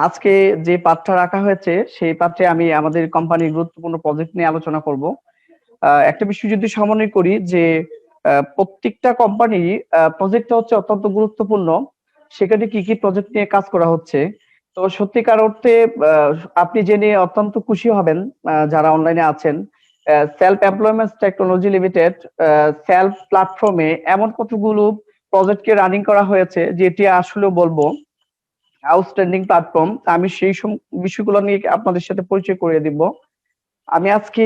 আজকে যে পাঠটা রাখা হয়েছে সেই পাঠে আমি আমাদের কোম্পানির গুরুত্বপূর্ণ প্রজেক্ট নিয়ে আলোচনা করব। একটা বিষয় যদি সমন্বয় করি যে প্রত্যেকটা কোম্পানি প্রজেক্টটা হচ্ছে অত্যন্ত গুরুত্বপূর্ণ। সেখানে কি কি প্রজেক্ট নিয়ে কাজ করা হচ্ছে। তো সত্যিকার অর্থে আহ, আপনি জেনে অত্যন্ত খুশি হবেন যারা অনলাইনে আছেন। Self employment technology limited self প্ল্যাটফর্মে এমন কতগুলো প্রজেক্টকে রানিং করা হয়েছে যেটি আসলে বলবো আউটস্ট্যান্ডিং প্ল্যাটফর্ম। আমি সেই বিষয়গুলো নিয়ে আপনাদের সাথে পরিচয় করিয়ে দিব। আমি আজকে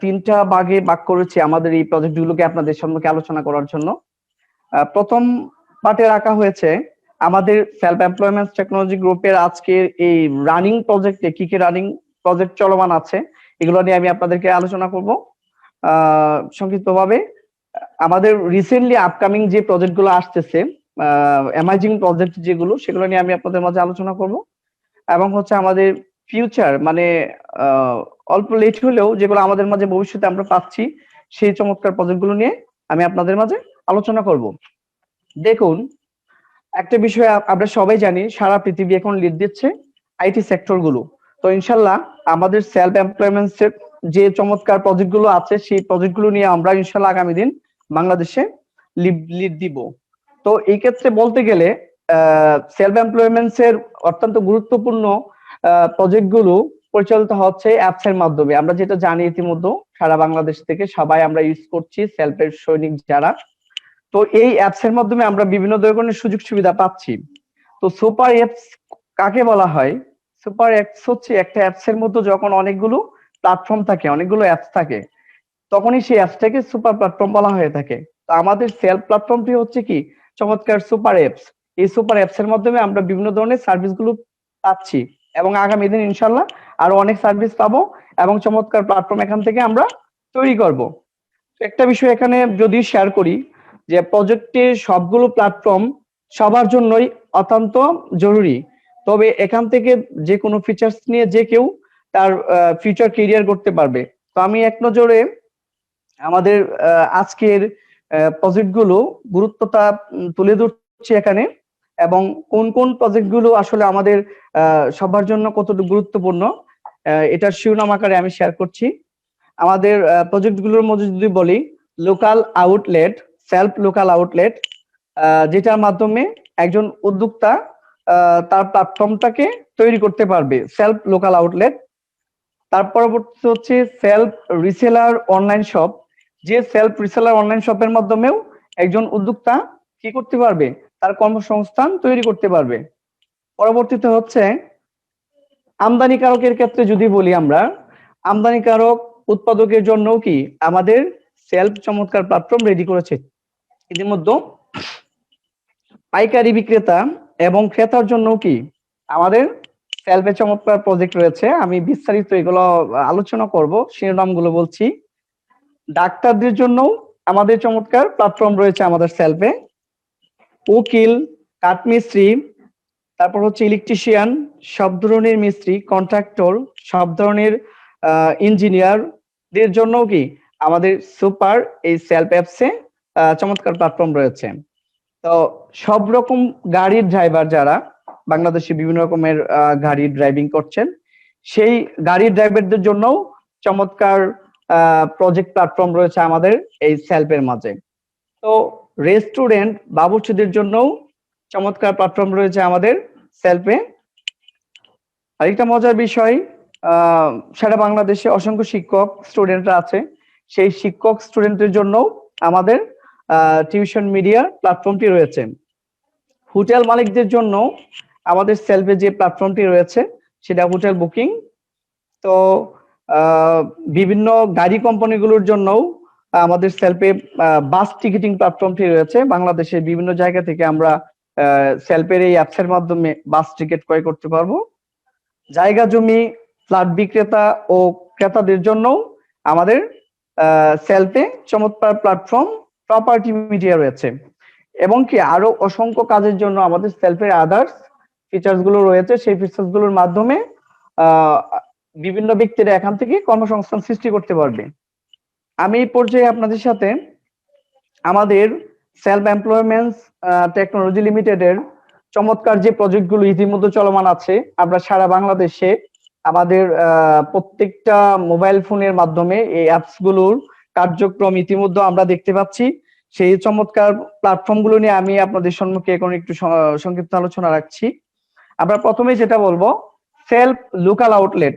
তিনটা ভাগে ভাগ করেছি আমাদের এই প্রজেক্টগুলোকে আপনাদের সম্মুখে আলোচনা করার জন্য। প্রথম পার্টে রাখা হয়েছে আমাদের সেলফ এমপ্লয়মেন্ট টেকনোলজি গ্রুপের আজকের এই রানিং প্রজেক্টে কি কি রানিং প্রজেক্ট চলমান আছে এগুলো নিয়ে আমি আপনাদেরকে আলোচনা করব সংক্ষিপ্তভাবে। আমাদের রিসেন্টলি আপকামিং যে প্রজেক্টগুলো আসতেছে, এমার্জিং প্রজেক্ট যেগুলো, সেগুলো নিয়ে আমি আপনাদের মাঝে আলোচনা করব। এবং হচ্ছে আমাদের ফিউচার মানে আহ, অল্প লেট হলেও যেগুলো আমাদের মাঝে ভবিষ্যতে আমরা পাচ্ছি সেই চমৎকার প্রজেক্টগুলো নিয়ে আমি আপনাদের মাঝে আলোচনা করব। দেখুন, একটা বিষয় আমরা সবাই জানি, সারা পৃথিবী এখন লিড দিচ্ছে আইটি সেক্টর গুলো। তো ইনশাল্লাহ আমাদের সেলফ এমপ্লয়মেন্টের যে চমৎকার প্রজেক্ট গুলো আছে সেই প্রজেক্ট গুলো নিয়ে আমরা ইনশাল্লাহ আগামী দিন বাংলাদেশে লিড দিব। তো এই ক্ষেত্রে বলতে গেলে সেলফ এমপ্লয়মেন্টস এর অত্যন্ত গুরুত্বপূর্ণ প্রজেক্ট গুলো পরিচালিত হচ্ছে অ্যাপস এর মাধ্যমে। আমরা যেটা জানি ইতিমধ্যে সারা বাংলাদেশ থেকে সবাই আমরা ইউজ করছি সেলফের সৈনিক যারা। তো এই অ্যাপস এর মাধ্যমে আমরা বিভিন্ন ধরনের সুযোগ সুবিধা পাচ্ছি। তো সুপার অ্যাপস কাকে বলা হয়? সুপার অ্যাপস হচ্ছে একটা অ্যাপস এর মধ্যে যখন অনেকগুলো প্ল্যাটফর্ম থাকে, অনেকগুলো অ্যাপস থাকে, তখনই সেই অ্যাপসটাকে সুপার প্ল্যাটফর্ম বলা হয়ে থাকে। তো আমাদের সেলফ প্ল্যাটফর্মটি হচ্ছে কি চমৎকার সুপার অ্যাপস। এই সুপার অ্যাপস এর মাধ্যমে আমরা বিভিন্ন ধরনের সার্ভিস গুলো পাচ্ছি এবং আগামী দিন ইনশাল্লাহ আরো অনেক সার্ভিস পাবো এবং চমৎকার প্ল্যাটফর্ম এখান থেকে আমরা তৈরি করব। একটা বিষয় এখানে যদি শেয়ার করি যে প্রজেক্টের সবগুলো প্ল্যাটফর্ম সবার জন্যই অত্যন্ত জরুরি। তবে এখান থেকে যে কোনো ফিচার্স নিয়ে যে কেউ তার ফিউচার কেরিয়ার করতে পারবে। তো আমি এক নজরে আমাদের আজকের প্রজেক্ট গুলো গুরুত্বটা তুলে ধরছি এখানে, এবং কোন কোন প্রজেক্ট গুলো আসলে আমাদের সবার জন্য কতটুকু গুরুত্বপূর্ণ এটার শিরোনাম আকারে আমি শেয়ার করছি। আমাদের প্রজেক্ট গুলোর মধ্যে যদি বলি, local outlet, self local outlet, যেটার মাধ্যমে একজন উদ্যোক্তা তার প্ল্যাটফর্মটাকে তৈরি করতে পারবে, সেলফ লোকাল আউটলেট। তার পরবর্তী হচ্ছে সেলফ রিসেলার অনলাইন শপ, যে সেলফ রিসেলার অনলাইন শপের মাধ্যমেও একজন উদ্যোক্তা কি করতে পারবে, তার কর্মসংস্থান তৈরি করতে পারবে। পরবর্তীতে হচ্ছে আমদানিকারকের ক্ষেত্রে যদি বলি আমরা, আমদানিকারক উৎপাদকের জন্য কি আমাদের সেলফ চমৎকার প্ল্যাটফর্ম রেডি করেছে ইতিমধ্যে। পাইকারি বিক্রেতা এবং ক্রেতার জন্য কি আমাদের সেলফে চমৎকার প্রজেক্ট রয়েছে। আমি বিস্তারিত এগুলো আলোচনা করব, শিরোনামগুলো বলছি। ডাক্তারদের জন্য আমাদের চমৎকার প্ল্যাটফর্ম রয়েছে আমাদের সেলফে। উকিল, কাঠমিস্ত্রি, তারপর হচ্ছে ইলেকট্রিশিয়ান, সব ধরনের মিস্ত্রি, কন্ট্রাক্টর, সব ধরনের ইঞ্জিনিয়ারদের জন্য কি আমাদের সুপার এই সেলফ অ্যাপসে চমৎকার প্ল্যাটফর্ম রয়েছে। তো সব রকম গাড়ির ড্রাইভার যারা বাংলাদেশে বিভিন্ন রকমের গাড়ি ড্রাইভিং করছেন, সেই গাড়ির ড্রাইভারদের জন্য চমৎকার প্রজেক্ট প্ল্যাটফর্ম রয়েছে আমাদের এই সেলফের মাঝে। তো রেস্টুরেন্ট বাবুর্চিদের জন্য চমৎকার প্ল্যাটফর্ম রয়েছে আমাদের সেলফে। আরেকটা মজার বিষয়, সারা বাংলাদেশে অসংখ্য শিক্ষক স্টুডেন্টরা আছে, সেই শিক্ষক স্টুডেন্টদের জন্য আমাদের টিউশন মিডিয়া প্ল্যাটফর্মটি রয়েছে। হোটেল মালিকদের জন্য আমাদের সেলফে যে প্ল্যাটফর্মটি রয়েছে সেটা হোটেল বুকিং। তো বিভিন্ন গাড়ি কোম্পানিগুলোর জন্য আমাদের সেলফে বাস টিকিটিং প্ল্যাটফর্মটি রয়েছে। বাংলাদেশের বিভিন্ন জায়গা থেকে আমরা সেলফের এই অ্যাপসের মাধ্যমে বাস টিকিট ক্রয় করতে পারবো। জায়গা জমি ফ্ল্যাট বিক্রেতা ও ক্রেতাদের জন্য আমাদের সেলফে চমৎকার প্ল্যাটফর্ম প্রপার্টি মিডিয়া রয়েছে, এবং কি আরো অসংখ্য কাজের জন্য আমাদের সেলফের আদার্স ফিচার্স গুলো রয়েছে। সেই ফিচার্স গুলোর মাধ্যমে আহ, বিভিন্ন ব্যক্তিরা এখান থেকে কর্মসংস্থান সৃষ্টি করতে পারবে। আমি এই পর্যায়ে আপনাদের সাথে আমাদের সেলফ এমপ্লয়মেন্ট টেকনোলজি লিমিটেডের চমৎকার যে প্রজেক্টগুলো ইতিমধ্যে চলমান আছে, আমরা সারা বাংলাদেশে আমাদের প্রত্যেকটা মোবাইল ফোনের মাধ্যমে এই অ্যাপস গুলোর কার্যক্রম ইতিমধ্যে আমরা দেখতে পাচ্ছি। সেই চমৎকার প্ল্যাটফর্ম গুলো নিয়ে আমি আপনাদের সম্মুখে এখন একটু সংক্ষিপ্ত আলোচনা রাখছি। আমরা প্রথমে যেটা বলবো, সেলফ লোকাল আউটলেট।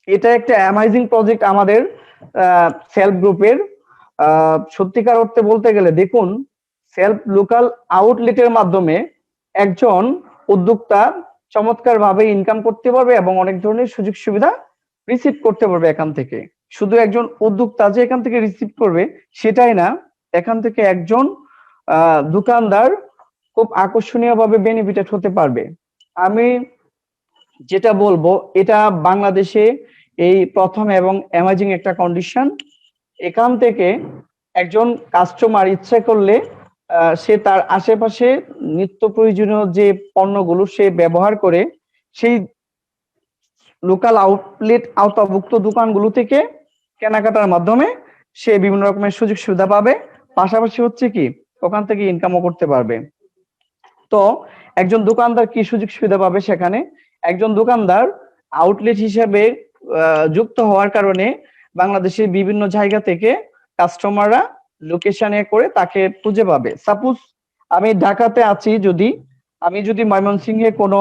এটা একটা অ্যামাজিং প্রজেক্ট আমাদের সেলফ গ্রুপের। সত্যিকার অর্থে বলতে গেলে দেখুন, সেলফ লোকাল আউটলেটের মাধ্যমে একজন উদ্যোক্তা চমৎকার ভাবে ইনকাম করতে পারবে এবং অনেক ধরনের সুযোগ সুবিধা রিসিভ করতে পারবে এখান থেকে। শুধু একজন উদ্যোক্তা যে এখান থেকে রিসিভ করবে সেটাই না, এখান থেকে একজন দোকানদার খুব আকর্ষণীয় ভাবে বেনিফিটেড হতে পারবে। আমি যেটা বলবো, এটা বাংলাদেশে এই প্রথম এবং অ্যামাজিং একটা কন্ডিশন। এখান থেকে একজন কাস্টমার ইচ্ছা করলে সে তার আশেপাশে নিত্য প্রয়োজনীয় যে পণ্যগুলো সে ব্যবহার করে সেই লোকাল আউটলেট আওতাভুক্ত দোকানগুলো থেকে কেনাকাটার মাধ্যমে সে বিভিন্ন রকমের সুযোগ সুবিধা পাবে, পাশাপাশি হচ্ছে কি ওখান থেকে ইনকামও করতে পারবে। তো একজন দোকানদার কি সুযোগ সুবিধা পাবে সেখানে, একজন দোকানদার আউটলেট হিসেবে যুক্ত হওয়ার কারণে বাংলাদেশের বিভিন্ন জায়গা থেকে কাস্টমাররা লোকেশনে করে তাকে খুঁজে পাবে। সাপোজ আমি ঢাকাতে আছি, আমি যদি ময়মনসিংহে কোনো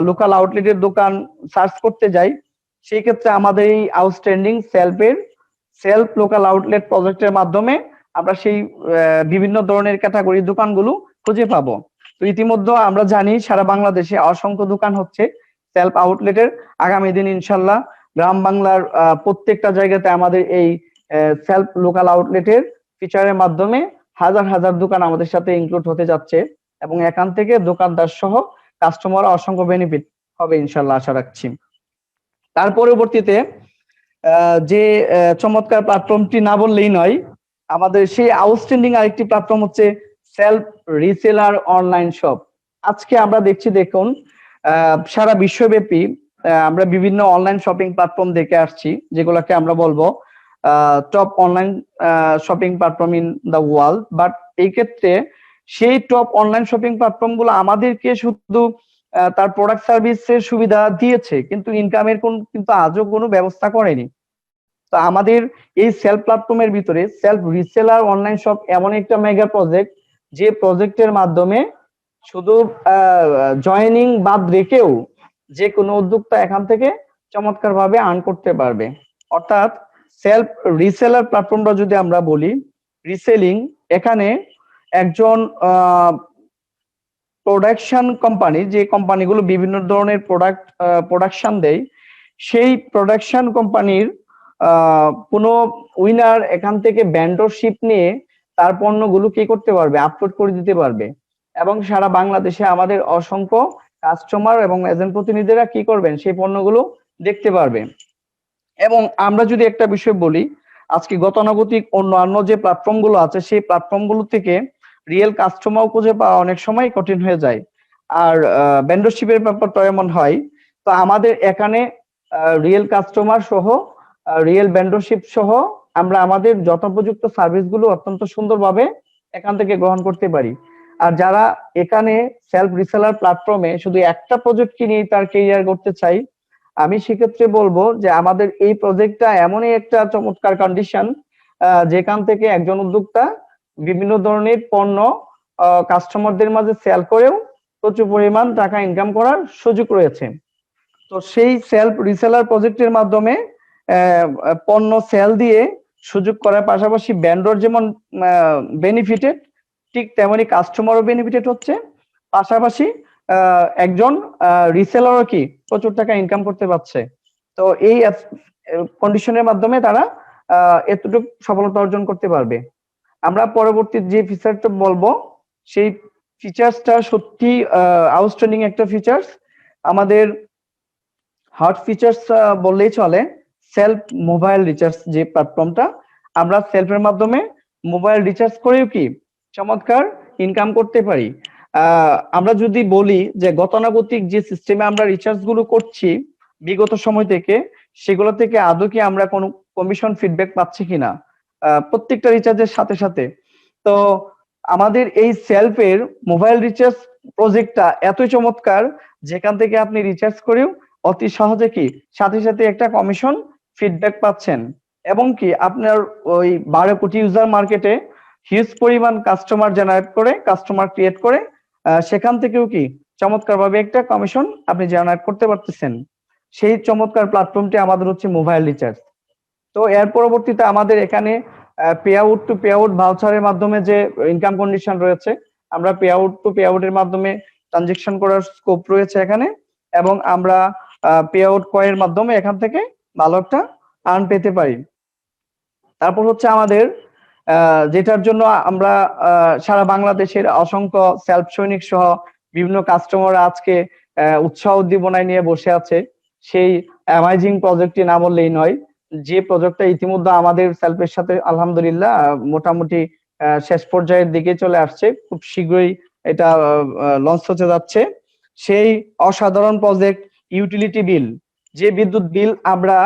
লোকাল আউটলেটের দোকান সার্চ করতে যাই, সেই ক্ষেত্রে আমাদের এই আউটস্ট্যান্ডিং সেলফ লোকাল আউটলেট প্রজেক্টের মাধ্যমে আমরা সেই বিভিন্ন ধরনের ক্যাটাগরির দোকানগুলো খুঁজে পাবো। তো ইতিমধ্যে আমরা জানি সারা বাংলাদেশে অসংখ্য দোকান হচ্ছে সেলফ আউটলেটের। আগামী দিন ইনশাল্লাহ গ্রাম বাংলার প্রত্যেকটা জায়গাতে আমাদের এই সেলফ লোকাল আউটলেটের ফিচারের মাধ্যমে হাজার হাজার দোকান আমাদের সাথে ইনক্লুড হতে যাচ্ছে এবং এখান থেকে দোকানদার সহ কাস্টমার অসংখ্য বেনিফিট হবে ইনশাল্লাহ, আশা রাখছি। তার পরবর্তীতে যে চমৎকার প্ল্যাটফর্মটি না বললেই নয়, আমাদের সেই আউটস্ট্যান্ডিং আরেকটি প্ল্যাটফর্ম হচ্ছে সেলফ রিসেলার অনলাইন শপ। আজকে আমরা দেখছি, দেখুন সারা বিশ্বব্যাপী আমরা বিভিন্ন অনলাইন শপিং প্ল্যাটফর্ম দেখে আসছি, যেগুলোকে আমরা বলবো top online shopping platform in the world. But এই ক্ষেত্রে সেই টপ অনলাইন শপিং প্ল্যাটফর্ম গুলো আমাদেরকে শুধু তার প্রোডাক্ট সার্ভিসের সুবিধা দিয়েছে, কিন্তু ইনকামের কিন্তু আজও কোনো ব্যবস্থা করেনি। তো আমাদের এই সেলফ প্ল্যাটফর্মের ভিতরে সেলফ রিসেলার অনলাইন শপ এমন একটা মেগা প্রজেক্ট, যে প্রজেক্টের মাধ্যমে শুধু জয়েনিং বাদ রেখেও যে কোনো উদ্যোক্তা এখান থেকে চমৎকার ভাবে আর্ন করতে পারবে। অর্থাৎ সেলফ রিসেলার প্ল্যাটফর্মটা যদি আমরা বলি, রিসেলিং, এখানে একজন প্রোডাকশন কোম্পানি, যে কোম্পানিগুলো বিভিন্ন ধরনের প্রোডাকশন দেয়, সেই প্রোডাকশন কোম্পানির কোনো উইনার এখান থেকে ভেন্ডরশিপ নিয়ে তার পণ্যগুলো কি করতে পারবে, আপলোড করে দিতে পারবে এবং সারা বাংলাদেশে আমাদের অসংখ্য কাস্টমার এবং এজেন্ট প্রতিনিধিরা কি করবেন, সেই পণ্যগুলো দেখতে পারবে। এবং আমরা যদি একটা বিষয় বলি, আজকে গতানুগতিক অন্যান্য যে প্ল্যাটফর্ম গুলো আছে, সেই প্ল্যাটফর্ম গুলো থেকে রিয়েল কাস্টমার খুঁজে পাওয়া অনেক সময় কঠিন হয়ে যায়। আর ভেন্ডরশিপের ব্যাপারটা এমন হয়। তো আমাদের এখানে রিয়েল কাস্টমার সহ রিয়েল ভেন্ডরশিপ সহ আমরা আমাদের যথোপযুক্ত সার্ভিস গুলো অত্যন্ত সুন্দরভাবে এখান থেকে গ্রহণ করতে পারি। আর যারা এখানে সেলফ রিসেলার প্ল্যাটফর্মে শুধু একটা প্রজেক্ট নিয়ে তার কেরিয়ার করতে চাই, আমি সেক্ষেত্রে বলবো যে আমাদের এই প্রজেক্টটা এমনই একটা চমৎকার কন্ডিশন, যেখান থেকে একজন উদ্যোক্তা বিভিন্ন ধরনের পণ্য কাস্টমারদের মাঝে সেল করেও প্রচুর পরিমাণ টাকা ইনকাম করার সুযোগ রয়েছে। তো সেই সেলফ রিসেলার প্রজেক্টের মাধ্যমে পণ্য সেল দিয়ে সুযোগ করার পাশাপাশি ভেন্ডর যেমন বেনিফিটেড, ঠিক তেমনি কাস্টমারও বেনিফিটেড হচ্ছে, পাশাপাশি একজন রিসেলারও কি প্রচুর টাকা ইনকাম করতে পারছে। তো এই কন্ডিশনের মাধ্যমে তারা এতটুকু সফলতা অর্জন করতে পারবে। আমরা পরবর্তী যে ফিচারটা বলবো, সেই ফিচার্সটা সত্যি আউটস্ট্যান্ডিং একটা ফিচার্স, আমাদের হট ফিচার্স বললেই চলে। সেলফ মোবাইল রিচার্জ যে প্ল্যাটফর্মটা, আমরা সেলফের মাধ্যমে মোবাইল রিচার্জ করেও কি চমৎকার ইনকাম করতে পারি। আমরা যদি বলি যে গতানুগতিক যে সিস্টেমে আমরা রিচার্জ গুলো করছি বিগত সময় থেকে, সেগুলো থেকে আদৌ কি আমরা কোনো কমিশন ফিডব্যাক পাচ্ছি কিনা প্রত্যেকটা রিচার্জের সাথে সাথে। তো আমাদের এই সেলফের মোবাইল রিচার্জ প্রজেক্টটা এতই চমৎকার, যেখান থেকে আপনি রিচার্জ করেও অতি সহজে কি সাথে সাথে একটা কমিশন ফিডব্যাক পাচ্ছেন, এবং কি আপনার ওই 12 কোটি ইউজার মার্কেটে হিউজ পরিমাণ কাস্টমার জেনারেট করে, কাস্টমার ক্রিয়েট করে সেখান থেকেও কি চমৎকার ভাবে একটা কমিশন আপনি জেনারেট করতে পারতেছেন। সেই চমৎকার প্ল্যাটফর্মটি আমাদের হচ্ছে মোবাইল রিচার্জ। তো এর পরবর্তীতে আমাদের এখানে pay out to pay out ভাউচারের মাধ্যমে যে ইনকাম কন্ডিশন রয়েছে, আমরা পে আউট টু পে আউটের মাধ্যমে ট্রানজেকশন করার স্কোপ রয়েছে এখানে, এবং আমরা পে আউট কয়ের মাধ্যমে এখান থেকে ভালো একটা আর্ন পেতে পারি। তারপর হচ্ছে আমাদের যেটার জন্য আমরা সারা বাংলাদেশের অসংখ্য সেলফ সৈনিক সহ বিভিন্ন কাস্টমার আজকে উৎসাহ উদ্দীপনায় নিয়ে বসে আছে, সেই অ্যামাইজিং প্রজেক্টটি না বললেই নয়। যে প্রজেক্টটা ইতিমধ্যে আমাদের সেলফের সাথে আলহামদুলিল্লাহ মোটামুটি শেষ পর্যায়ের দিকে চলে আসছে, খুব শীঘ্রই এটা লঞ্চ হতে যাচ্ছে। সেই অসাধারণ প্রজেক্ট ইউটিলিটি বিল, যে বিদ্যুৎ বিল আমরা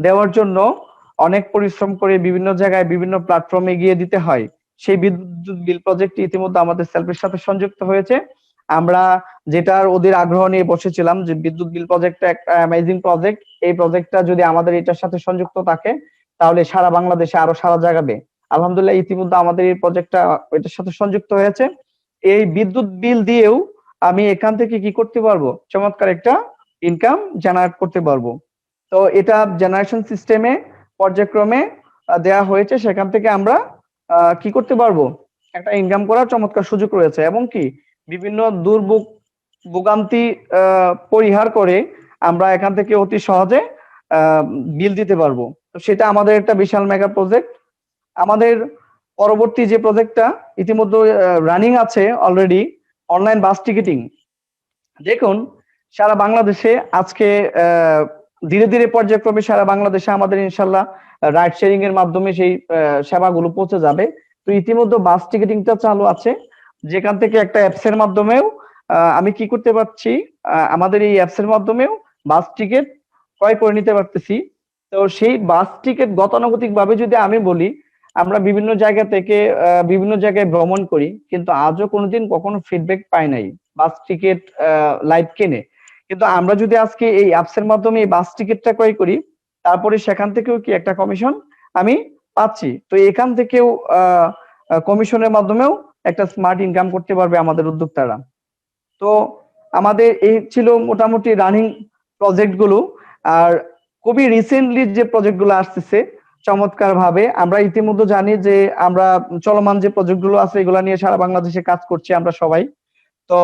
দেওয়ার জন্য অনেক পরিশ্রম করে বিভিন্ন জায়গায় বিভিন্ন প্ল্যাটফর্মে গিয়ে দিতে হয়, সেই বিদ্যুৎ বিল প্রজেক্টটি ইতিমধ্যে আমাদের সেলফের সাথে সংযুক্ত হয়েছে। আমরা যেটার ওদের আগ্রহ নিয়ে বসেছিলাম যে বিদ্যুৎ বিল প্রজেক্টটা একটা অ্যামেজিং প্রজেক্ট, এই প্রজেক্টটা যদি আমাদের এটার সাথে সংযুক্ত থাকে তাহলে সারা বাংলাদেশে আরো সারা জাগাবে। আলহামদুলিল্লাহ ইতিমধ্যে আমাদের এই প্রজেক্টটা এটার সাথে সংযুক্ত হয়েছে। এই বিদ্যুৎ বিল দিয়েও আমি এখান থেকে কি করতে পারবো, চমৎকার একটা ইনকাম জেনারেট করতে পারবো। তো এটা জেনারেশন সিস্টেমে পর্যায়ক্রমে দেয়া হয়েছে, সেখান থেকে আমরা কি করতে পারবো, একটা ইনকাম করার চমৎকার সুযোগ রয়েছে, এবং কি বিভিন্ন দুর্ভোগ ভোগান্তি পরিহার করে আমরা এখান থেকে অতি সহজে বিল দিতে পারবো। তো সেটা আমাদের একটা বিশাল মেগা প্রজেক্ট। আমাদের পরবর্তী যে প্রজেক্টটা ইতিমধ্যে রানিং আছে অলরেডি, অনলাইন বাস টিকিটিং। দেখুন সারা বাংলাদেশে আজকে ধীরে ধীরে পর্যায়ক্রমে সারা বাংলাদেশে আমাদের ইনশাল্লাহ রাইড শেয়ারিং এর মাধ্যমে সেই সেবাগুলো পৌঁছে যাবে। তো ইতিমধ্যে বাস টিকিটিংটা চালু আছে, যেখান থেকে একটা অ্যাপস এর মাধ্যমেও আমি কি করতে পারছি, আমাদের এই অ্যাপস এর মাধ্যমেও বাস টিকিট ক্রয় করে নিতে পারতেছি। তো সেই বাস টিকিট গতানুগতিক ভাবে যদি আমি বলি, আমরা বিভিন্ন জায়গা থেকে বিভিন্ন জায়গায় ভ্রমণ করি, কিন্তু আজও কোনোদিন কখনো ফিডব্যাক পাই নাই বাস টিকিট লাইভ কিনে। কিন্তু আমরা যদি আজকে এই অ্যাপস এর মাধ্যমে এই বাস টিকিটটা ক্রয় করি, তারপরে সেখান থেকেও কি একটা কমিশন আমি পাচ্ছি। তো এখান থেকেও কমিশনের মাধ্যমেও একটা স্মার্ট ইনকাম করতে পারবে আমাদের উদ্যোক্তারা। তো আমাদের এই ছিল মোটামুটি রানিং প্রজেক্ট গুলো। আর খুবই রিসেন্টলি যে প্রজেক্ট গুলো আসতেছে চমৎকার ভাবে, আমরা ইতিমধ্যে জানি যে আমরা চলমান যে প্রজেক্ট গুলো আছে এগুলো নিয়ে সারা বাংলাদেশে কাজ করছি আমরা সবাই। তো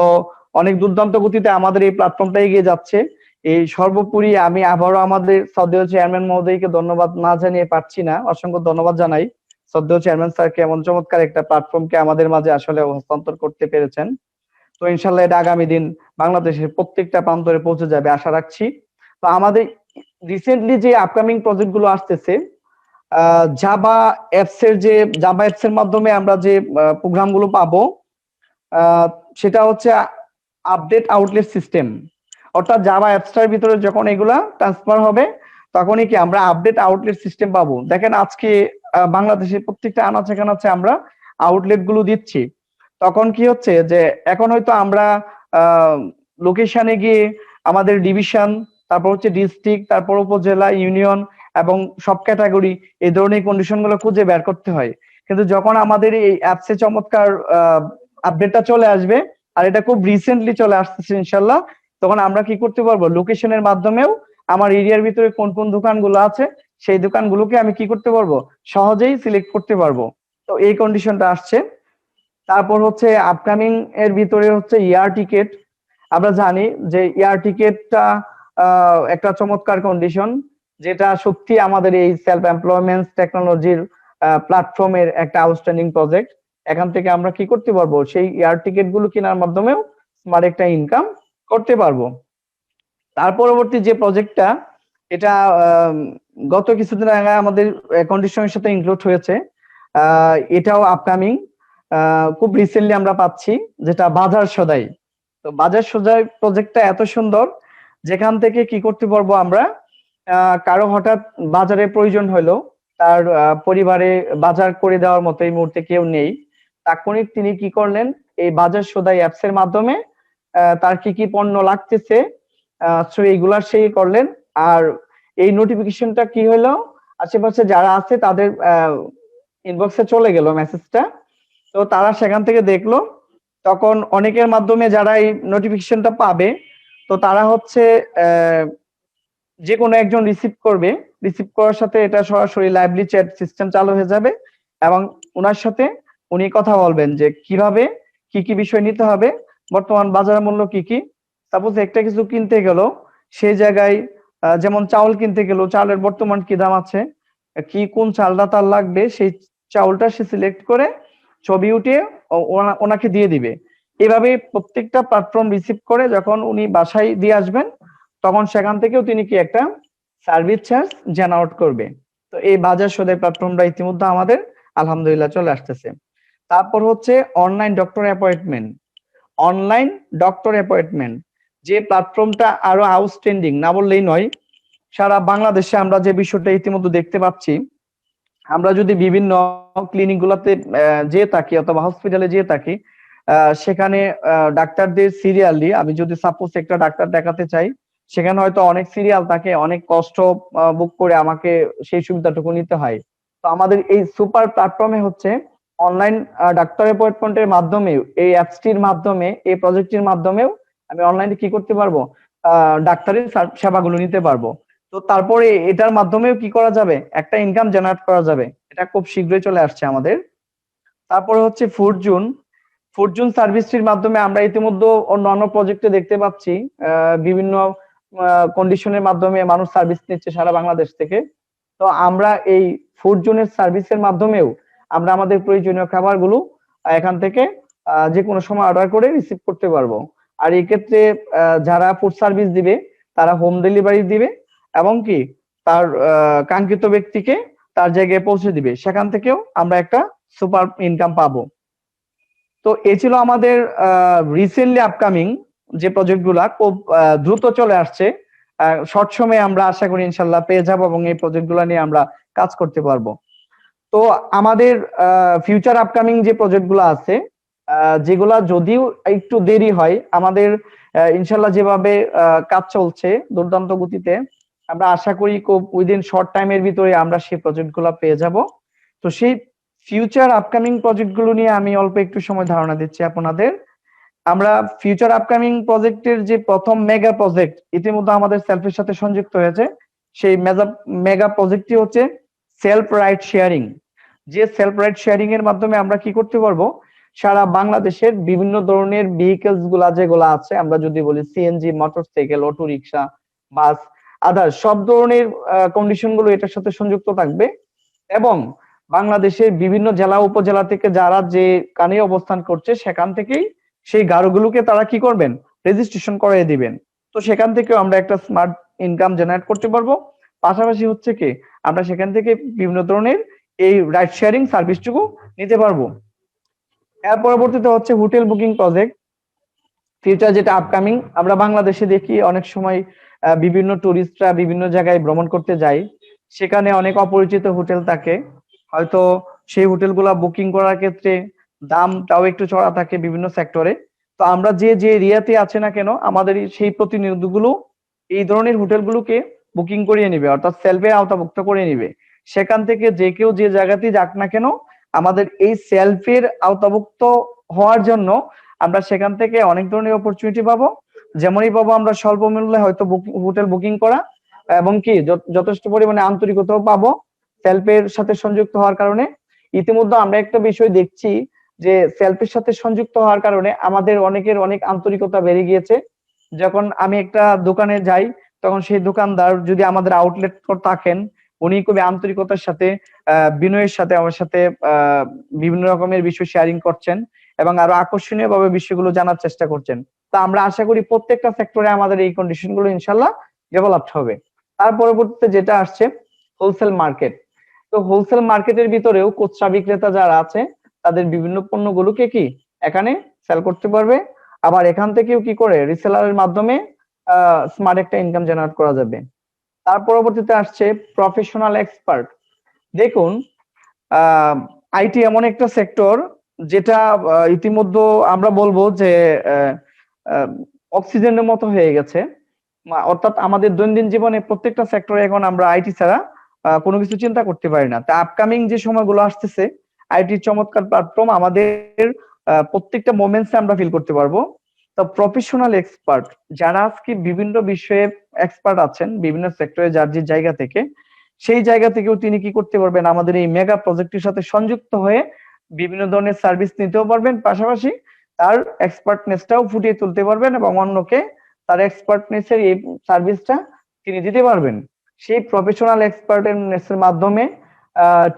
অনেক দুর্দান্ত গতিতে আমাদের এই প্ল্যাটফর্মটা এগিয়ে যাচ্ছে। এই সর্বোপরি আমি আবারও আমাদের শ্রদ্ধেয় চেয়ারম্যান মহোদয়কে ধন্যবাদ না জানিয়ে পারছি না, অসংখ্য ধন্যবাদ জানাই শ্রদ্ধেয় চেয়ারম্যান স্যারকে, এমন চমৎকার একটা প্ল্যাটফর্মকে আমাদের মাঝে আসলে হস্তান্তর করতে পেরেছেন। তো ইনশাল্লাহ এটা আগামী দিন বাংলাদেশের প্রত্যেকটা প্রান্তরে পৌঁছে যাবে আশা রাখছি। তো আমাদের রিসেন্টলি যে আপকামিং প্রজেক্ট গুলো আসতেছে, জাভা অ্যাপস এর যে জাভা অ্যাপস এর মাধ্যমে আমরা যে প্রোগ্রাম গুলো পাবো, সেটা হচ্ছে আপডেট আউটলেট সিস্টেম। অর্থাৎ জাভা অ্যাপসটার ভিতরে যখন এগুলা ট্রান্সফার হবে তখনই কি আমরা আপডেট আউটলেট সিস্টেম পাবো। দেখেন আজকে বাংলাদেশের প্রত্যেকটা আনাচে কানাচে আমরা আউটলেট গুলো দিচ্ছি। তখন কি হচ্ছে যে এখন হয়তো আমরা লোকেশনে গিয়ে আমাদের ডিভিশন, তারপর হচ্ছে ডিস্ট্রিক্ট, তারপর উপজেলা, ইউনিয়ন এবং সব ক্যাটাগরি এই ধরনের কন্ডিশন গুলো খুঁজে বের করতে হয়। কিন্তু যখন আমাদের এই অ্যাপসে চমৎকার আপডেটটা চলে আসবে, আর এটা খুব রিসেন্টলি চলে আসতেছে ইনশাল্লাহ, তখন আমরা কি করতে পারবো, লোকেশনের মাধ্যমেও আমার এরিয়ার ভিতরে কোন কোন দোকানগুলো আছে সেই দোকানগুলোকে আমি কি করতে পারবো, সহজেই সিলেক্ট করতে পারবো। তো এই কন্ডিশনটা আসছে। তারপর হচ্ছে আপকামিং এর ভিতরে হচ্ছে এয়ার টিকেট। আমরা জানি যে এয়ার টিকেটটা একটা চমৎকার কন্ডিশন, যেটা সত্যি আমাদের এই সেলফ এমপ্লয়মেন্ট টেকনোলজির প্ল্যাটফর্মের একটা আউটস্ট্যান্ডিং প্রজেক্ট। এখান থেকে আমরা কি করতে পারবো, সেই এয়ার টিকেট গুলো কেনার মাধ্যমেও স্মার্ট একটা ইনকাম করতে পারবো। তার পরবর্তী যে প্রজেক্টটা, এটা গত কিছুদিন আগে আমাদের কন্ডিশনের সাথে ইনক্লুড হয়েছে, এটাও আপকামিং, খুব রিসেন্টলি আমরা পাচ্ছি, যেটা বাজার সদাই। তো বাজার সদাই প্রজেক্টটা এত সুন্দর, যেখান থেকে কি করতে পারবো আমরা, কারো হঠাৎ বাজারে প্রয়োজন হলো, তার পরিবারে বাজার করে দেওয়ার মতো এই মুহূর্তে কেউ নেই, তাৎক্ষণিক তিনি কি করলেন, এই বাজার সদাই অ্যাপস এর মাধ্যমে তার কি কি পণ্য লাগতেছে সো এইগুলা সেই করলেন। আর এই নোটিফিকেশনটা কি হলো, আশেপাশে যারা আছে তাদের ইনবক্সে চলে গেল মেসেজটা। তো তারা সেখান থেকে দেখলো, তখন অনেকের মাধ্যমে যারা এই নোটিফিকেশনটা পাবে, তো তারা হচ্ছে যে কোনো একজন রিসিভ করবে, রিসিভ করার সাথে এটা সরাসরি লাইভলি চ্যাট সিস্টেম চালু হয়ে যাবে এবং ওনার সাথে উনি কথা বলবেন যে কিভাবে কি কি বিষয় নিতে হবে, বর্তমান বাজার মূল্য কি কি। সাপোজ একটা কিছু কিনতে গেল, সেই জায়গায় যেমন চাউল কিনতে গেল, চাউলের বর্তমান কি দাম আছে, কি কোন চালটা তার লাগবে, সেই চাউলটা সে সিলেক্ট করে ছবি উঠিয়ে ওনাকে দিয়ে দিবে। এভাবে প্রত্যেকটা প্ল্যাটফর্ম রিসিভ করে যখন উনি বাসায় দিয়ে আসবেন, তখন সেখান থেকেও তিনি কি একটা সার্ভিস চার্জ জেনারেট করবে। তো এই বাজার সদাই প্ল্যাটফর্মটা ইতিমধ্যে আমাদের আলহামদুলিল্লাহ চলে আসতেছে। তারপর হচ্ছে online doctor appointment. Online doctor appointment যে প্ল্যাটফর্মটা আরো আউটস্ট্যান্ডিং না বললেই নয়। সারা বাংলাদেশে আমরা যে বিষয়টা ইতিমধ্যে দেখতে পাচ্ছি, আমরা যদি বিভিন্ন ক্লিনিক গুলাতে যেয়ে থাকি অথবা হসপিটালে যেয়ে থাকি, সেখানে ডাক্তারদের সিরিয়ালি, আমি যদি সাপোজ একটা ডাক্তার দেখাতে চাই, সেখানে হয়তো অনেক সিরিয়াল থাকে, অনেক কষ্ট বুক করে আমাকে সেই সুবিধাটুকু নিতে হয়। তো আমাদের এই সুপার প্ল্যাটফর্মে হচ্ছে অনলাইন ডাক্তার অ্যাপয়েন্টমেন্টের মাধ্যমে, এই অ্যাপসটির মাধ্যমে, এই প্রজেক্টটির মাধ্যমেও আমি অনলাইনে কি করতে পারবো, ডাক্তারের সেবাগুলো নিতে পারবো। তো তারপরে এটার মাধ্যমেও কি করা যাবে, একটা ইনকাম জেনারেট করা যাবে। এটা খুব শীঘ্রই চলে আসছে আমাদের। তারপরে হচ্ছে ফুডজুন। ফুডজুন সার্ভিসটির মাধ্যমে আমরা ইতিমধ্যে অন্যান্য প্রজেক্টে দেখতে পাচ্ছি বিভিন্ন কন্ডিশনের মাধ্যমে মানুষ সার্ভিস নিচ্ছে সারা বাংলাদেশ থেকে। তো আমরা এই ফুডজুনের সার্ভিসের মাধ্যমেও আমরা আমাদের প্রয়োজনীয় খাবারগুলো এখান থেকে যে কোনো সময় অর্ডার করে রিসিভ করতে পারবো। আর এই ক্ষেত্রে যারা ফুড সার্ভিস দিবে তারা হোম ডেলিভারি দিবে এবং কি তার কাঙ্ক্ষিত ব্যক্তিকে তার জায়গায় পৌঁছে দিবে, সেখান থেকেও আমরা একটা সুপার ইনকাম পাবো। তো এই ছিল আমাদের রিসেন্টলি আপকামিং যে প্রজেক্ট গুলা খুব দ্রুত চলে আসছে। শর্ট সময়ে আমরা আশা করি ইনশাল্লাহ পেয়ে যাব এবং এই প্রজেক্ট গুলা নিয়ে আমরা কাজ করতে পারবো। তো আমাদের ফিউচার আপকামিং যে প্রজেক্ট গুলো আছে, যেগুলা যদিও একটু দেরি হয়, আমাদের ইনশাল্লাহ যেভাবে কাজ চলছে দুর্দান্ত গতিতে, আমরা আশা করি খুব উইদিন শর্ট টাইমের ভিতরে আমরা সেই প্রজেক্ট গুলা পেয়ে যাব। তো সেই ফিউচার আপকামিং প্রজেক্ট গুলো নিয়ে আমি অল্প একটু সময় ধারণা দিচ্ছি আপনাদের। আমরা ফিউচার আপকামিং প্রজেক্টের যে প্রথম মেগা প্রজেক্ট ইতিমধ্যে আমাদের সেলফের সাথে সংযুক্ত হয়েছে, সেই মেগা প্রজেক্টটি হচ্ছে সেলফ রাইড শেয়ারিং। যে সেলফ রাইড শেয়ারিং এর মাধ্যমে আমরা কি করতে পারবো, সারা বাংলাদেশের বিভিন্ন ধরনের ভেহিকেলস গুলা যেগুলো আছে, আমরা যদি বলি সিএনজি, মোটরসাইকেল, অটো রিক্সা, বাস, আদার্স সব ধরনের কন্ডিশন গুলো এটার সাথে সংযুক্ত থাকবে। এবং বাংলাদেশের বিভিন্ন জেলা উপজেলা থেকে যারা যে কানে অবস্থান করছে সেখান থেকেই সেই গাড়িগুলোকে তারা কি করবেন, রেজিস্ট্রেশন করিয়ে দিবেন। তো সেখান থেকেও আমরা একটা স্মার্ট ইনকাম জেনারেট করতে পারবো। পাশাপাশি হচ্ছে কি আমরা সেখান থেকে বিভিন্ন ধরনের এই রাইড শেয়ারিং সার্ভিসটুকু নিতে পারবো। এর পরবর্তীতে হচ্ছে হোটেল বুকিং প্রজেক্ট। ফিউচার যেটা আপকামিং, আমরা বাংলাদেশে দেখি অনেক সময় বিভিন্ন টুরিস্টরা বিভিন্ন জায়গায় ভ্রমণ করতে যায়, সেখানে অনেক অপরিচিত হোটেল থাকে, হয়তো সেই হোটেলগুলা বুকিং করার ক্ষেত্রে দামটাও একটু চড়া থাকে বিভিন্ন সেক্টরে। তো আমরা যে যে এরিয়াতে আছে না কেন, আমাদের সেই প্রতিনিধিগুলো এই ধরনের হোটেলগুলোকে বুকিং করিয়ে নিবে, অর্থাৎ সেলফের আওতাভুক্ত করে নিবে। সেখান থেকে যে কেউ যে জায়গাতেই যাক না কেন, আমাদের এই সেলফের আওতাভুক্ত হওয়ার জন্য আমরা সেখান থেকে অনেক ধরনের অপরচুনিটি পাবো। যেমনই পাবো আমরা স্বল্প মূল্যে হয়তো হোটেল বুকিং করা, এবং কি যথেষ্ট পরিমাণে আন্তরিকতাও পাবো সেলফের সাথে সংযুক্ত হওয়ার কারণে। ইতিমধ্যে আমরা একটা বিষয় দেখছি যে সেলফের সাথে সংযুক্ত হওয়ার কারণে আমাদের অনেকের অনেক আন্তরিকতা বেড়ে গিয়েছে। যখন আমি একটা দোকানে যাই, তখন সেই দোকানদার যদি আমাদের আউটলেট থাকেন, উনি খুবই আন্তরিকতার সাথে বিনয়ের সাথে আমার সাথে বিভিন্ন রকমের বিষয় শেয়ারিং করছেন এবং আরো আকর্ষণীয় ভাবে বিষয়গুলো জানার চেষ্টা করছেন। তা আমরা আশা করি প্রত্যেকটা সেক্টরে আমাদের এই কন্ডিশন গুলো ইনশাল্লাহ ডেভেলপড হবে। তার পরবর্তীতে যেটা আসছে হোলসেল মার্কেট। তো হোলসেল মার্কেটের ভিতরেও খুচরা বিক্রেতা যারা আছে তাদের বিভিন্ন পণ্যগুলোকে কি এখানে সেল করতে পারবে। আবার এখান থেকেও কি করে রিসেলারের মাধ্যমে স্মার্ট একটা ইনকাম জেনারেট করা যাবে। তার পরবর্তীতে আসছে প্রফেশনাল এক্সপার্ট। দেখুন, আইটি এমন একটা সেক্টর যেটা ইতিমধ্যে আমরা বলবো যে অক্সিজেনের মতো হয়ে গেছে। অর্থাৎ আমাদের দৈনন্দিন জীবনে প্রত্যেকটা সেক্টরে এখন আমরা আইটি ছাড়া কোনো কিছু চিন্তা করতে পারি না। তা আপকামিং যে সময়গুলো আসতেছে, আইটির চমৎকার প্ল্যাটফর্ম আমাদের প্রত্যেকটা মোমেন্টসে আমরা ফিল করতে পারবো। তো প্রফেশনাল এক্সপার্ট যারা আজকে বিভিন্ন বিষয়ে এক্সপার্ট আছেন বিভিন্ন সেক্টরে যার যে জায়গা থেকে, সেই জায়গা থেকেও তিনি কি করতে পারবেন, আমাদের এই মেগা প্রজেক্টের সাথে সংযুক্ত হয়ে বিভিন্ন ধরনের সার্ভিস নিতেও পারবেন, পাশাপাশি তার এক্সপার্টনেসটাও ফুটিয়ে তুলতে পারবেন এবং অন্যকে তার এক্সপার্টনেসের এই সার্ভিসটা তিনি দিতে পারবেন। সেই প্রফেশনাল এক্সপার্টনেসের মাধ্যমে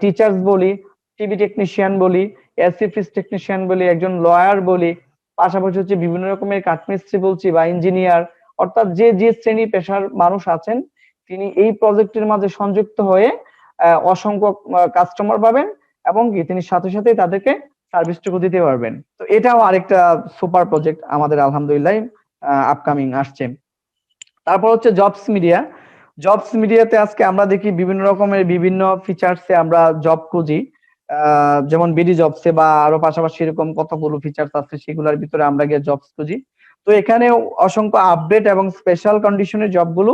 টিচার্স বলি, টিভি টেকনিশিয়ান বলি, এসি ফিস টেকনিশিয়ান বলি, একজন লয়ার বলি, পাশাপাশি হচ্ছে বিভিন্ন রকমের কাঠমিস্ত্রি বলছি বা ইঞ্জিনিয়ার, অর্থাৎ যে যে শ্রেণী পেশার মানুষ আছেন তিনি এই প্রজেক্টের মাঝে সংযুক্ত হয়ে অসংখ্য কাস্টমার পাবেন এবং কি তিনি সাথে সাথে তাদেরকে সার্ভিসটুকু দিতে পারবেন। তো এটাও আরেকটা সুপার প্রজেক্ট আমাদের আলহামদুলিল্লাহ আপকামিং আসছে। তারপর হচ্ছে জবস মিডিয়া। জবস মিডিয়াতে আজকে আমরা দেখি বিভিন্ন রকমের বিভিন্ন ফিচার্সে আমরা জব খুঁজি, যেমন বিডি জবসে বা আরো পাশাপাশি এরকম কতগুলো ফিচার্স আছে সেগুলোর ভিতরে আমরা গিয়ে জবস খুঁজি। তো এখানে অসংখ্য আপডেট এবং স্পেশাল কন্ডিশনের জবগুলো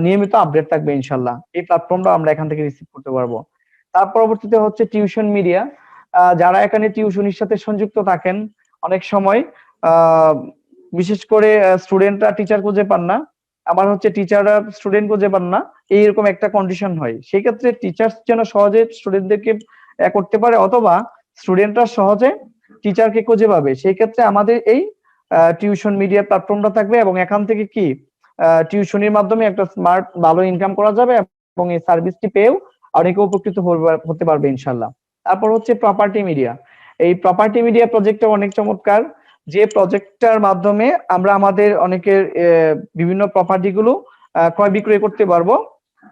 নিয়মিত আপডেট থাকবে ইনশাল্লাহ। এই প্ল্যাটফর্মটা আমরা এখান থেকে রিসিভ করতে পারবো। তার পরবর্তীতে হচ্ছে টিউশন মিডিয়া। যারা এখানে টিউশনির সাথে সংযুক্ত থাকেন, অনেক সময় আহ বিশেষ করে স্টুডেন্টরা টিচার খুঁজে পান না, আবার হচ্ছে টিচাররা স্টুডেন্ট খুঁজে পান না, এইরকম একটা কন্ডিশন হয়। সেই ক্ষেত্রে টিচার্স যেন সহজে স্টুডেন্টদেরকে করতে পারে অথবা স্টুডেন্টরা সহজে টিচারকে খুঁজে পাবে, সেই ক্ষেত্রে আমাদের এই টিউশন মিডিয়া প্ল্যাটফর্মটা থাকবে এবং এখান থেকে কি টিউশনির মাধ্যমে একটা স্মার্ট ভালো ইনকাম করা যাবে এবং এই সার্ভিসটি পেয়েও অনেকে উপকৃত হতে পারবে ইনশাল্লাহ। তারপর হচ্ছে প্রপার্টি মিডিয়া। এই প্রপার্টি মিডিয়া প্রজেক্টটা অনেক চমৎকার, যে প্রজেক্টটার মাধ্যমে আমরা আমাদের অনেকের বিভিন্ন প্রপার্টি গুলো ক্রয় বিক্রয় করতে পারবো।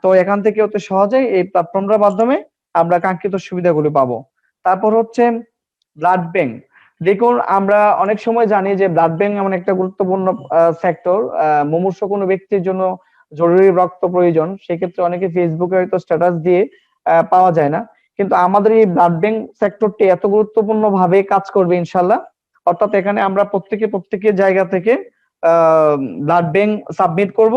তো এখান থেকে অতি সহজেই এই প্ল্যাটফর্মটার মাধ্যমে আমরা কাঙ্ক্ষিত সুবিধাগুলো পাবো। তারপর হচ্ছে ব্লাড ব্যাংক। দেখুন আমরা অনেক সময় জানি যে ব্লাড ব্যাংক এমন একটা গুরুত্বপূর্ণ সেক্টর, মুমূর্ষু কোনো ব্যক্তির জন্য জরুরি রক্ত প্রয়োজন, সেক্ষেত্রে অনেকে ফেসবুকে হয়তো স্ট্যাটাস দিয়ে পাওয়া যায় না, কিন্তু আমাদের এই ব্লাড ব্যাংক সেক্টরটি এত গুরুত্বপূর্ণ ভাবে কাজ করবে ইনশাল্লাহ। অর্থাৎ এখানে আমরা প্রত্যেকের জায়গা থেকে ব্লাড ব্যাংক সাবমিট করব,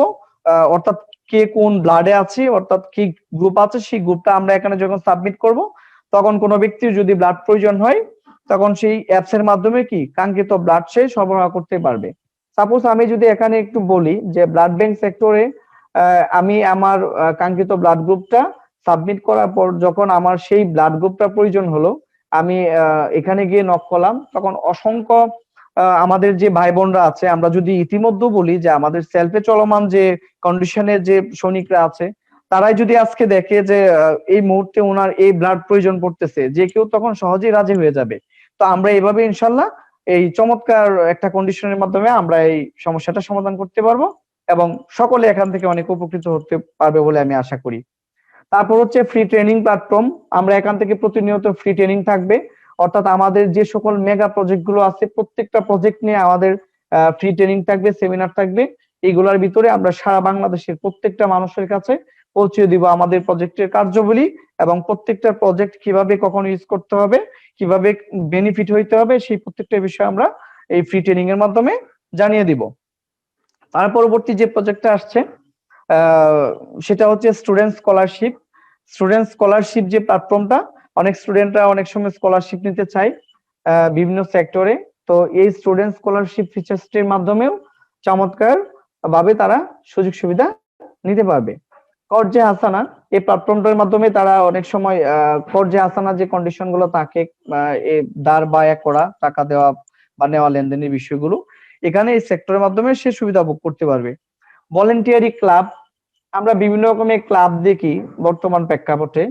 অর্থাৎ কে কোন ব্লাডে আছে অর্থাৎ কি গ্রুপ আছে সেই গ্রুপটা আমরা এখানে যখন সাবমিট করব, তখন কোনো ব্যক্তির যদি ব্লাড প্রয়োজন হয় তখন সেই অ্যাপস এর মাধ্যমে কি কাঙ্ক্ষিত ব্লাড সে সরবরাহ করতে পারবে। সাপোজ আমি যদি এখানে একটু বলি যে ব্লাড ব্যাংক সেক্টরে আমি আমার কাঙ্ক্ষিত ব্লাড গ্রুপটা সাবমিট করার পর যখন আমার সেই ব্লাড গ্রুপটা প্রয়োজন হলো, আমি এখানে গিয়ে নক করলাম, তখন অসংখ্য আমাদের যে ভাই বোনরা আছে, আমরা যদি ইতিমধ্যে বলি যে আমাদের সেলফে চলমান যে কন্ডিশনের যে সৈনিকরা আছে, তারাই যদি আজকে দেখে যে এই মুহূর্তে ওনার এই ব্লাড প্রয়োজন পড়তেছে, যে কেউ তখন সহজেই রাজি হয়ে যাবে। তো আমরা এইভাবে ইনশাল্লাহ এই চমৎকার একটা কন্ডিশনের মাধ্যমে আমরা এই সমস্যাটা সমাধান করতে পারবো এবং সকলে এখান থেকে অনেক উপকৃত হতে পারবে বলে আমি আশা করি। তারপর হচ্ছে ফ্রি ট্রেনিং প্ল্যাটফর্ম। আমরা এখান থেকে প্রতিনিয়ত ফ্রি ট্রেনিং থাকবে, অর্থাৎ আমাদের যে সকল মেগা প্রজেক্ট গুলো আছে প্রত্যেকটা প্রজেক্ট নিয়ে আমাদের ফ্রি ট্রেনিং থাকবে, সেমিনার থাকবে। এইগুলোর ভিতরে আমরা সারা বাংলাদেশের প্রত্যেকটা মানুষের কাছে পৌঁছে দিব আমাদের প্রজেক্টের কার্যাবলী এবং প্রত্যেকটা প্রজেক্ট কিভাবে কখন ইউজ করতে হবে, কিভাবে বেনিফিট হইতে হবে, সেই প্রত্যেকটা বিষয় আমরা এই ফ্রি ট্রেনিং এর মাধ্যমে জানিয়ে দিব। তার পরবর্তী যে প্রজেক্টটা আসছে সেটা হচ্ছে স্টুডেন্ট স্কলারশিপ। স্টুডেন্ট স্কলারশিপ যে প্ল্যাটফর্মটা, অনেক স্টুডেন্টরা অনেক সময় স্কলারশিপ নিতে চায় বিভিন্ন সেক্টরে। তো এই স্টুডেন্ট স্কলারশিপ ফিচার্সটির মাধ্যমেও চমৎকার ভাবে তারা সুযোগ সুবিধা নিতে পারবে। কর্জে হাসানা, এই প্ল্যাটফর্মটার মাধ্যমে তারা অনেক সময় কর্জে হাসানা যে কন্ডিশন গুলো থাকে, দাঁড় বায়া করা, টাকা দেওয়া বা নেওয়া লেনদেনের বিষয়গুলো, এখানে এই সেক্টরের মাধ্যমে সে সুবিধা ভোগ করতে পারবে। ভলেন্টিয়ারি ক্লাব, আমরা বিভিন্ন রকমের ক্লাব দেখি বর্তমান প্রেক্ষাপটে,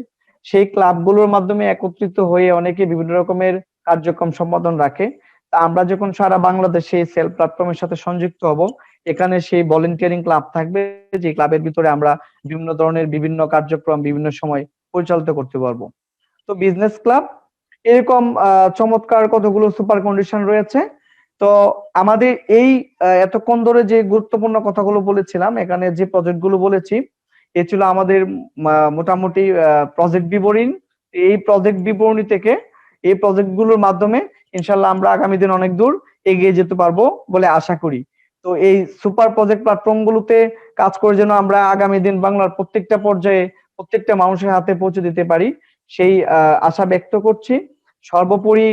সেই ক্লাবগুলোর মাধ্যমে একত্রিত হয়ে অনেকে বিভিন্ন রকমের কার্যক্রম সম্পাদন রাখে। তা আমরা যখন সারা বাংলাদেশে সেলফ প্ল্যাটফর্মের সাথে সংযুক্ত হব, এখানে সেই ভলেন্টিয়ারিং ক্লাব থাকবে, যে ক্লাবের ভিতরে আমরা বিভিন্ন ধরনের বিভিন্ন কার্যক্রম বিভিন্ন সময় পরিচালিত করতে পারবো। তো বিজনেস ক্লাব, এরকম চমৎকার কতগুলো সুপার কন্ডিশন রয়েছে। তো আমাদের এই এতক্ষণ ধরে যে গুরুত্বপূর্ণ কথাগুলো বলেছিলাম, এখানে যে প্রজেক্ট গুলো বলেছি, এ ছিল আমাদের মোটামুটি প্রজেক্ট বিবরণী। এই প্রজেক্ট বিবরণী থেকে এই প্রজেক্টগুলোর মাধ্যমে ইনশাল্লাহ আমরা আগামী দিন অনেক দূর এগিয়ে যেতে পারবো বলে আশা করি। তো এই সুপার প্রজেক্ট প্ল্যাটফর্মগুলোতে কাজ করে যেন আমরা আগামী দিন বাংলার প্রত্যেকটা পর্যায়ে প্রত্যেকটা মানুষের হাতে পৌঁছে দিতে পারি, সেই আশা ব্যক্ত করছি। সর্বোপরি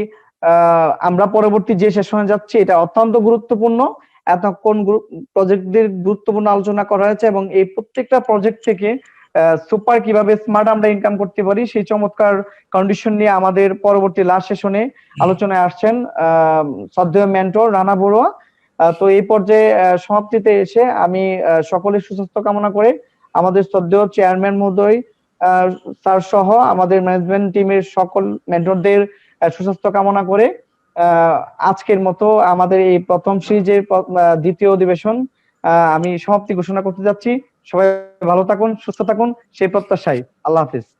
আমরা পরবর্তী যে সেশনে যাচ্ছি এটা অত্যন্ত গুরুত্বপূর্ণ। এতক্ষণ প্রজেক্টদের গুরুত্বপূর্ণ আলোচনা করা হয়েছে এবং এই প্রত্যেকটা প্রজেক্ট থেকে সুপার কিভাবে স্মার্ট আমরা ইনকাম করতে পারি সেই চমৎকার কন্ডিশন নিয়ে আমাদের পরবর্তী লাস্ট সেশনে আলোচনায় আসছেন শ্রদ্ধেয় মেন্টর রানা বড়ুয়া। তো এই পর্যায়ে সমাপ্তিতে এসে আমি সকলের সুস্বাস্থ্য কামনা করে আমাদের শ্রদ্ধেয় চেয়ারম্যান মহোদয় স্যার সহ আমাদের ম্যানেজমেন্ট টিমের সকল মেন্টরদের সুস্বাস্থ্য কামনা করে আজকের মতো আমাদের এই প্রথম সিরিজের দ্বিতীয় অধিবেশন আমি সমাপ্তি ঘোষণা করতে যাচ্ছি। সবাই ভালো থাকুন, সুস্থ থাকুন সেই প্রত্যাশায়। আল্লাহ হাফিজ।